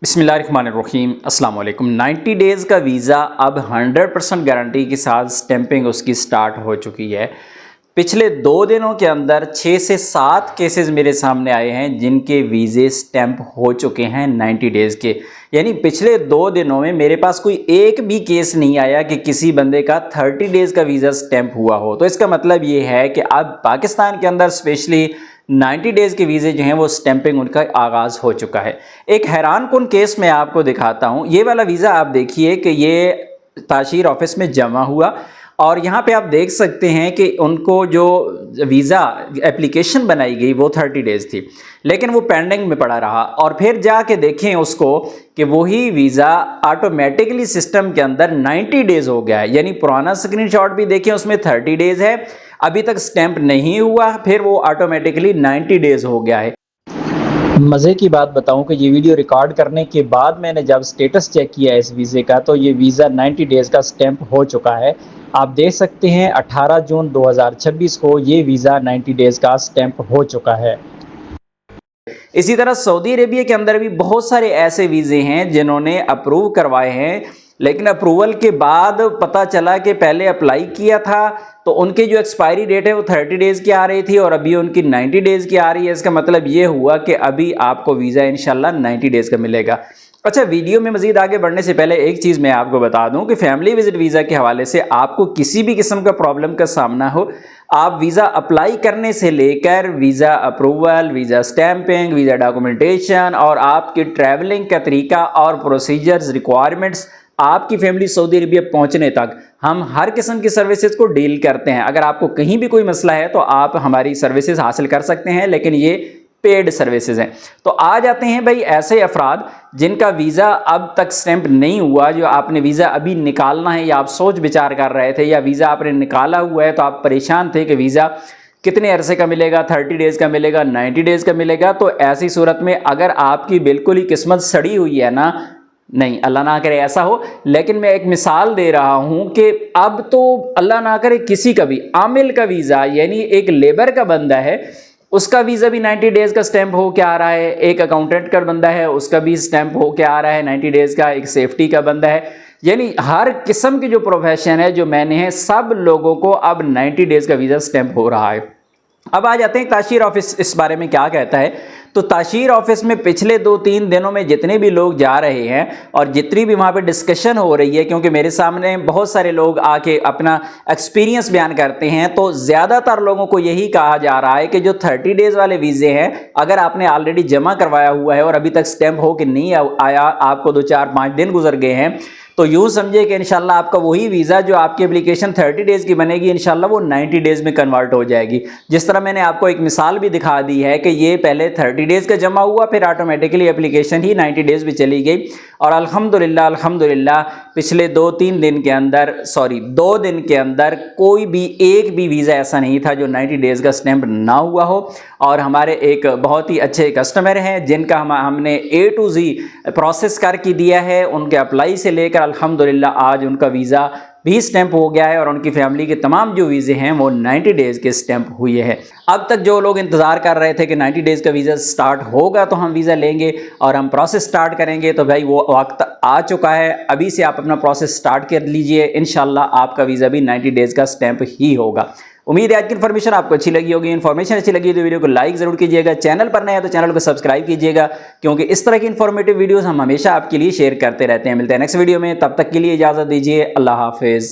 बिस्मिल्लाहिर्रहमानिर्रहीम अस्सलाम वालेकुम। 90 डेज़ का वीज़ा अब 100% गारंटी के साथ स्टैंपिंग उसकी स्टार्ट हो चुकी है। पिछले 2 दिनों के अंदर 6 से 7 केसेस मेरे सामने आए हैं जिनके वीज़े स्टैंप हो चुके हैं 90 डेज़ के। यानी पिछले 2 दिनों में मेरे पास कोई एक भी केस नहीं आया कि किसी बंदे का 30 डेज़ का वीज़ा स्टैंप हुआ हो। तो इसका मतलब ये है कि अब पाकिस्तान के अंदर स्पेशली 90 डेज़ के वीज़े जो हैं वो स्टैंपिंग उनका आगाज़ हो चुका है। एक हैरान कुन केस मैं आपको दिखाता हूँ। ये वाला वीज़ा आप देखिए कि ये ताशीर ऑफिस में जमा हुआ और यहाँ पे आप देख सकते हैं कि उनको जो वीज़ा एप्लीकेशन बनाई गई वो 30 डेज़ थी, लेकिन वो पेंडिंग में पड़ा रहा। और फिर जाके देखें उसको कि वही वीज़ा ऑटोमेटिकली सिस्टम के अंदर 90 डेज़ हो गया है। यानी पुराना स्क्रीनशॉट भी देखें, उसमें 30 डेज़ है, अभी तक स्टैंप नहीं हुआ, फिर वो ऑटोमेटिकली 90 डेज़ हो गया है। मज़े की बात बताऊं कि ये वीडियो रिकॉर्ड करने के बाद मैंने जब स्टेटस चेक किया इस वीज़े का तो ये वीज़ा 90 डेज़ का स्टैंप हो चुका है। आप देख सकते हैं 18 जून 2026 को ये वीज़ा 90 डेज़ का स्टैंप हो चुका है। इसी तरह सऊदी अरेबिया के अंदर भी बहुत सारे ऐसे वीज़े हैं जिन्होंने अप्रूव करवाए हैं, लेकिन अप्रूवल के बाद पता चला कि पहले अप्लाई किया था तो उनकी जो एक्सपायरी डेट है वो 30 डेज़ की आ रही थी और अभी उनकी 90 डेज़ की आ रही है। इसका मतलब ये हुआ कि अभी आपको वीज़ा इंशाल्लाह 90 डेज़ का मिलेगा। अच्छा, वीडियो में मज़ीद आगे बढ़ने से पहले एक चीज़ मैं आपको बता दूं कि फैमिली विजिट वीज़ा के हवाले से आपको किसी भी किस्म का प्रॉब्लम का सामना हो, आप वीज़ा अप्लाई करने से लेकर visa approval, visa stamping, visa documentation और आपकी ट्रैवलिंग का तरीका और प्रोसीजर्स रिक्वायरमेंट्स आपकी फैमिली सऊदी अरबिया पहुंचने तक हम हर किस्म की सर्विसेज को डील करते हैं। अगर आपको कहीं भी कोई मसला है तो आप हमारी सर्विसेज हासिल कर सकते हैं, लेकिन ये पेड सर्विसेज हैं। तो आ जाते हैं भाई ऐसे अफराद जिनका वीज़ा अब तक स्टैंप नहीं हुआ, जो आपने वीज़ा अभी निकालना है या आप सोच विचार कर रहे थे, या वीज़ा आपने निकाला हुआ है तो आप परेशान थे कि वीज़ा कितने अरसे का मिलेगा, 30 डेज़ का मिलेगा, 90 डेज़ का मिलेगा। तो ऐसी सूरत में अगर आपकी बिल्कुल ही किस्मत सड़ी हुई है ना, नहीं अल्लाह ना करे ऐसा हो, लेकिन मैं एक मिसाल दे रहा हूं कि अब तो अल्लाह ना करे किसी का भी आमिल का वीज़ा, यानी एक लेबर का बंदा है, उसका वीज़ा भी 90 डेज़ का स्टैंप हो के आ रहा है। एक अकाउंटेंट का बंदा है, उसका भी स्टैंप हो के आ रहा है 90 डेज़ का। एक सेफ्टी का बंदा है, यानी हर किस्म की जो प्रोफेशन है जो मैंने है, सब लोगों को अब 90 डेज़ का वीज़ा स्टैंप हो रहा है। अब आ जाते हैं ताशीर ऑफिस इस बारे में क्या कहता है। तो ताशीर ऑफिस में पिछले 2-3 दिनों में जितने भी लोग जा रहे हैं और जितनी भी वहाँ पे डिस्कशन हो रही है, क्योंकि मेरे सामने बहुत सारे लोग आके अपना एक्सपीरियंस बयान करते हैं, तो ज़्यादातर लोगों को यही कहा जा रहा है कि जो 30 डेज़ वाले वीज़े हैं, अगर आपने ऑलरेडी जमा करवाया हुआ है और अभी तक स्टैंप हो के नहीं आया, आपको 2-4-5 दिन गुजर गए हैं, तो यूँ समझिए कि इंशाल्लाह आपका वही वीज़ा जो आपकी एप्लीकेशन 30 डेज़ की बनेगी, इंशाल्लाह वो 90 डेज़ में कन्वर्ट हो जाएगी। जिस तरह मैंने आपको एक मिसाल भी दिखा दी है कि ये पहले 30 डेज़ का जमा हुआ, फिर ऑटोमेटिकली एप्लीकेशन ही 90 डेज़ में चली गई और अल्हम्दुलिल्लाह पिछले 2-3 दिन के अंदर 2 दिन के अंदर कोई भी एक भी वीज़ा ऐसा नहीं था जो 90 डेज़ का स्टैंप ना हुआ हो। और हमारे एक बहुत ही अच्छे कस्टमर हैं जिनका हमने A to Z प्रोसेस करके दिया है, उनके अप्लाई से लेकर अल्हम्दुलिल्लाह आज उनका वीज़ा भी स्टैंप हो गया है और उनकी फैमिली के तमाम जो वीज़े हैं वो 90 डेज़ के स्टैंप हुए हैं। अब तक जो लोग इंतज़ार कर रहे थे कि 90 डेज़ का वीज़ा स्टार्ट होगा तो हम वीज़ा लेंगे और हम प्रोसेस स्टार्ट करेंगे, तो भाई वो वक्त आ चुका है। अभी से आप अपना प्रोसेस स्टार्ट कर लीजिए, इंशाल्लाह आपका वीज़ा भी 90 डेज़ का स्टैंप ही होगा। उम्मीद है आज की इन्फॉर्मेशन आपको अच्छी लगी होगी। इन्फॉर्मेशन अच्छी लगी तो वीडियो को लाइक ज़रूर कीजिएगा, चैनल पर नए हैं तो चैनल को सब्सक्राइब कीजिएगा, क्योंकि इस तरह की इन्फॉर्मेटिव वीडियोस हम हमेशा आपके लिए शेयर करते रहते हैं। मिलते हैं नेक्स्ट वीडियो में, तब तक के लिए इजाज़त दीजिए। अल्लाह हाफिज़।